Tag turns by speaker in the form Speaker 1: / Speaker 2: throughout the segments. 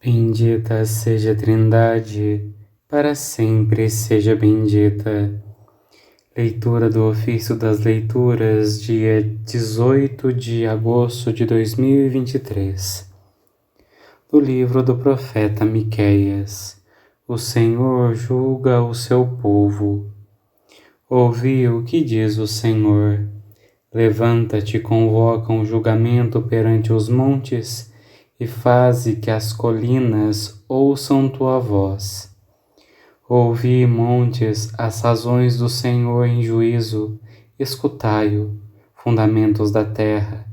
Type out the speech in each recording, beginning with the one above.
Speaker 1: Bendita seja a Trindade, para sempre seja bendita. Leitura do Ofício das Leituras, dia 18 de agosto de 2023. Do livro do profeta Miqueias. O Senhor julga o seu povo. Ouvi o que diz o Senhor. Levanta-te e convoca um julgamento perante os montes, e faze que as colinas ouçam tua voz. Ouvi, montes, as razões do Senhor em juízo, escutai-o, fundamentos da terra.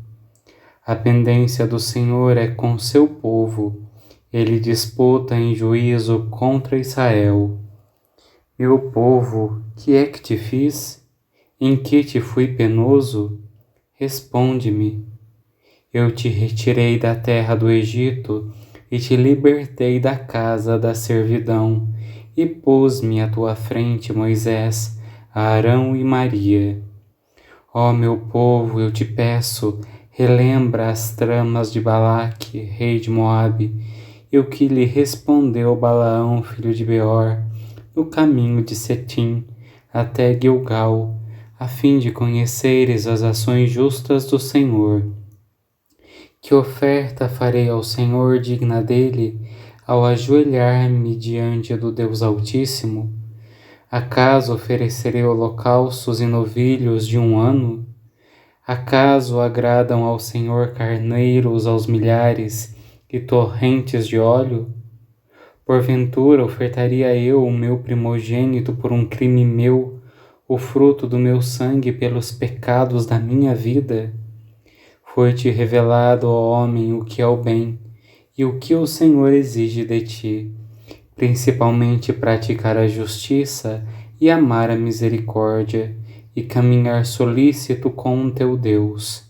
Speaker 1: A pendência do Senhor é com seu povo, ele disputa em juízo contra Israel. Meu povo, que é que te fiz? Em que te fui penoso? Responde-me. Eu te retirei da terra do Egito e te libertei da casa da servidão, e pus-me à tua frente Moisés, Arão e Maria. Ó meu povo, eu te peço, relembra as tramas de Balaque, rei de Moabe, e o que lhe respondeu Balaão, filho de Beor, no caminho de Setim até Gilgal, a fim de conheceres as ações justas do Senhor. Que oferta farei ao Senhor digna dele, ao ajoelhar-me diante do Deus Altíssimo? Acaso oferecerei holocaustos e novilhos de um ano? Acaso agradam ao Senhor carneiros aos milhares e torrentes de óleo? Porventura ofertaria eu o meu primogênito por um crime meu, o fruto do meu sangue pelos pecados da minha vida? Foi-te revelado, ó homem, o que é o bem e o que o Senhor exige de ti, principalmente praticar a justiça e amar a misericórdia e caminhar solícito com o teu Deus.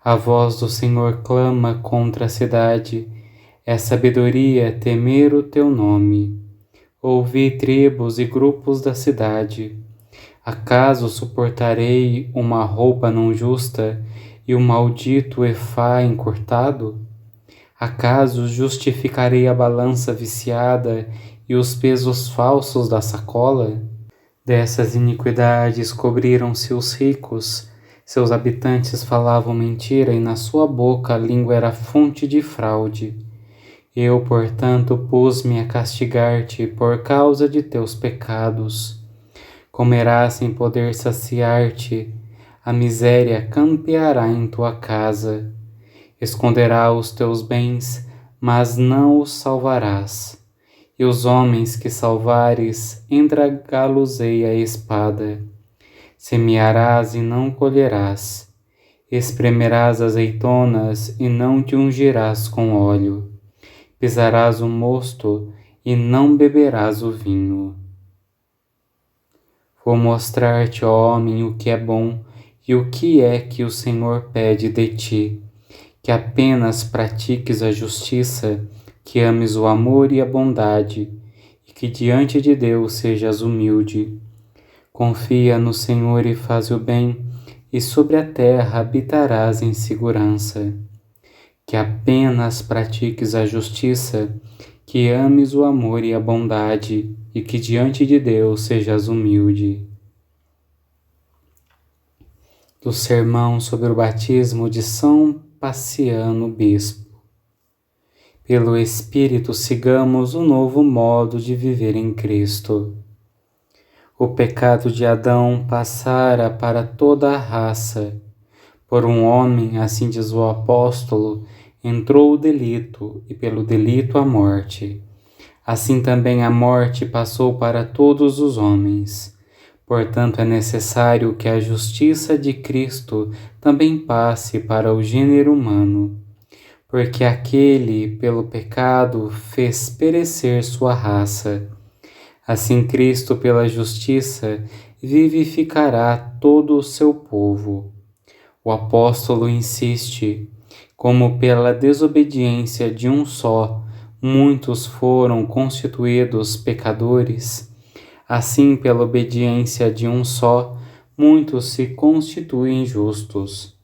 Speaker 1: A voz do Senhor clama contra a cidade, é sabedoria temer o teu nome. Ouvi tribos e grupos da cidade. Acaso suportarei uma roupa não justa e o maldito efá encurtado? Acaso justificarei a balança viciada e os pesos falsos da sacola? Dessas iniquidades cobriram-se os ricos, seus habitantes falavam mentira e na sua boca a língua era fonte de fraude. Eu, portanto, pus-me a castigar-te por causa de teus pecados. Comerás sem poder saciar-te, a miséria campeará em tua casa. Esconderá os teus bens, mas não os salvarás. E os homens que salvares, entregá-los-ei a espada. Semearás e não colherás. Espremerás azeitonas e não te ungirás com óleo. Pisarás o mosto e não beberás o vinho. Vou mostrar-te, ó homem, o que é bom e o que é que o Senhor pede de ti, que apenas pratiques a justiça, que ames o amor e a bondade, e que diante de Deus sejas humilde. Confia no Senhor e faz o bem, e sobre a terra habitarás em segurança. Que apenas pratiques a justiça, que ames o amor e a bondade, e que diante de Deus sejas humilde. Do Sermão sobre o Batismo de São Paciano Bispo. Pelo Espírito sigamos o novo modo de viver em Cristo. O pecado de Adão passara para toda a raça. Por um homem, assim diz o apóstolo, entrou o delito, e pelo delito a morte. Assim também a morte passou para todos os homens. Portanto, é necessário que a justiça de Cristo também passe para o gênero humano, porque aquele, pelo pecado, fez perecer sua raça. Assim Cristo, pela justiça, vivificará todo o seu povo. O apóstolo insiste, como pela desobediência de um só, muitos foram constituídos pecadores, assim pela obediência de um só, muitos se constituem justos.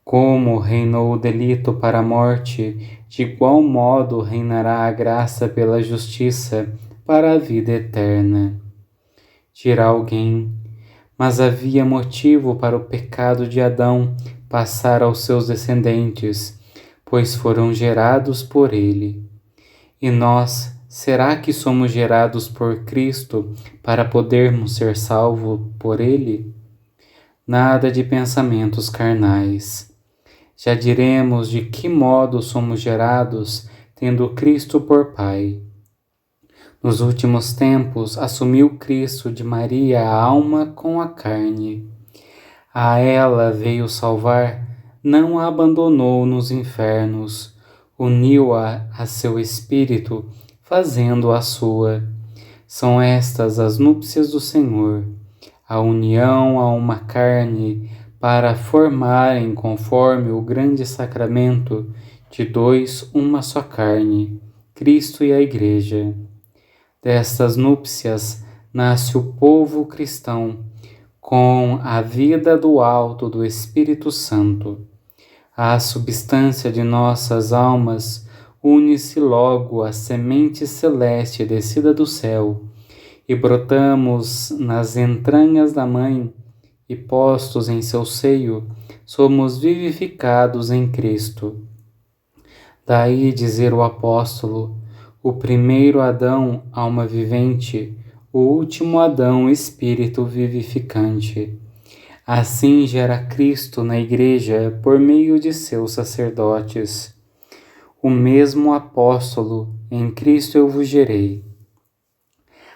Speaker 1: Como reinou o delito para a morte, de igual modo reinará a graça pela justiça para a vida eterna. Dirá alguém: mas havia motivo para o pecado de Adão passar aos seus descendentes, pois foram gerados por ele. E nós, será que somos gerados por Cristo para podermos ser salvos por ele? Nada de pensamentos carnais. Já diremos de que modo somos gerados, tendo Cristo por Pai. Nos últimos tempos, assumiu Cristo de Maria a alma com a carne. A ela veio salvar, não a abandonou nos infernos, uniu-a a seu espírito, fazendo-a sua. São estas as núpcias do Senhor, a união a uma carne, para formarem, conforme o grande sacramento, de dois uma só carne, Cristo e a Igreja. Destas núpcias nasce o povo cristão, com a vida do alto do Espírito Santo. A substância de nossas almas une-se logo à semente celeste descida do céu, e brotamos nas entranhas da mãe, e postos em seu seio, somos vivificados em Cristo. Daí dizer o apóstolo: o primeiro Adão, alma vivente, o último Adão, espírito vivificante. Assim gera Cristo na Igreja por meio de seus sacerdotes. O mesmo apóstolo: em Cristo eu vos gerei.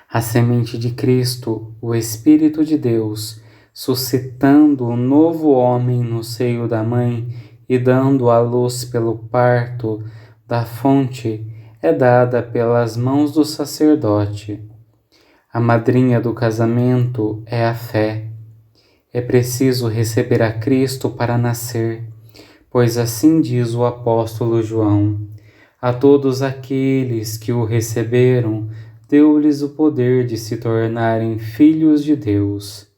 Speaker 1: A semente de Cristo, o Espírito de Deus, suscitando o novo homem no seio da mãe e dando à luz pelo parto da fonte, é dada pelas mãos do sacerdote. A madrinha do casamento é a fé. É preciso receber a Cristo para nascer, pois assim diz o apóstolo João: a todos aqueles que o receberam, deu-lhes o poder de se tornarem filhos de Deus.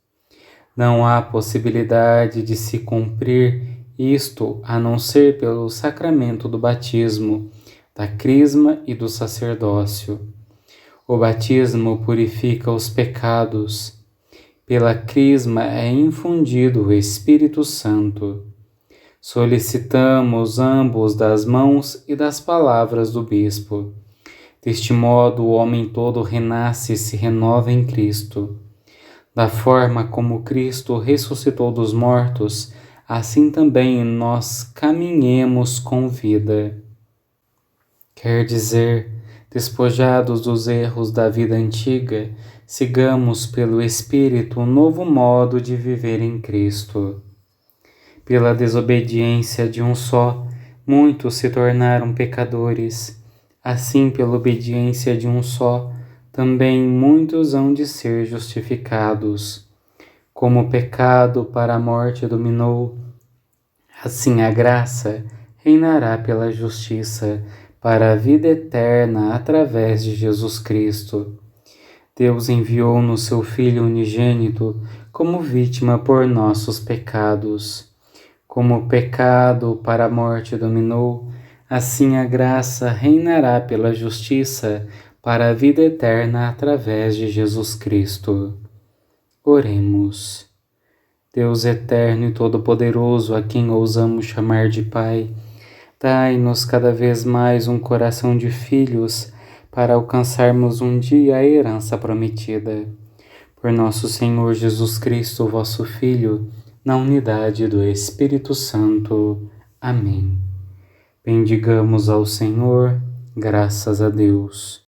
Speaker 1: Não há possibilidade de se cumprir isto a não ser pelo sacramento do batismo, da crisma e do sacerdócio. O batismo purifica os pecados. Pela crisma é infundido o Espírito Santo. Solicitamos ambos das mãos e das palavras do bispo. Deste modo, o homem todo renasce e se renova em Cristo. Da forma como Cristo ressuscitou dos mortos, assim também nós caminhemos com vida. Quer dizer, despojados dos erros da vida antiga, sigamos pelo Espírito um novo modo de viver em Cristo. Pela desobediência de um só, muitos se tornaram pecadores. Assim, pela obediência de um só, também muitos hão de ser justificados. Como o pecado para a morte dominou, assim a graça reinará pela justiça para a vida eterna através de Jesus Cristo. Deus enviou-nos seu Filho unigênito como vítima por nossos pecados. Como o pecado para a morte dominou, assim a graça reinará pela justiça para a vida eterna através de Jesus Cristo. Oremos. Deus eterno e todo-poderoso, a quem ousamos chamar de Pai, dai-nos cada vez mais um coração de filhos para alcançarmos um dia a herança prometida. Por nosso Senhor Jesus Cristo, vosso Filho, na unidade do Espírito Santo. Amém. Bendigamos ao Senhor, graças a Deus.